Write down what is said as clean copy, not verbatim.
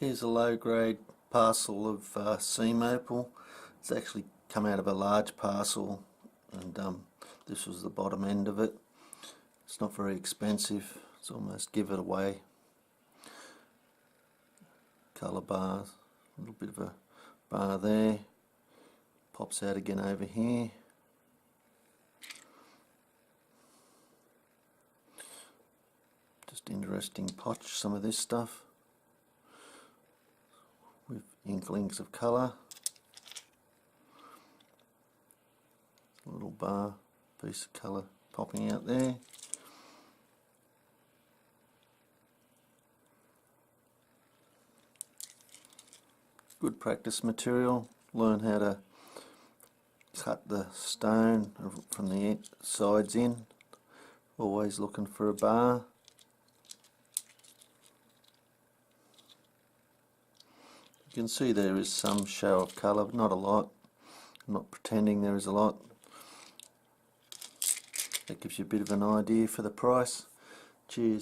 Here's a low-grade parcel of seam opal. It's actually come out of a large parcel, and this was the bottom end of it. It's not very expensive. It's almost give it away. Colour bars, a little bit of a bar there. Pops out again over here. Just interesting potch, some of this stuff with inklings of colour. A little bar, piece of colour popping out there. Good practice material. Learn how to cut the stone from the sides in. Always looking for a bar. You can see there is some show of colour, but not a lot. I'm not pretending there is a lot. That gives you a bit of an idea for the price. Cheers.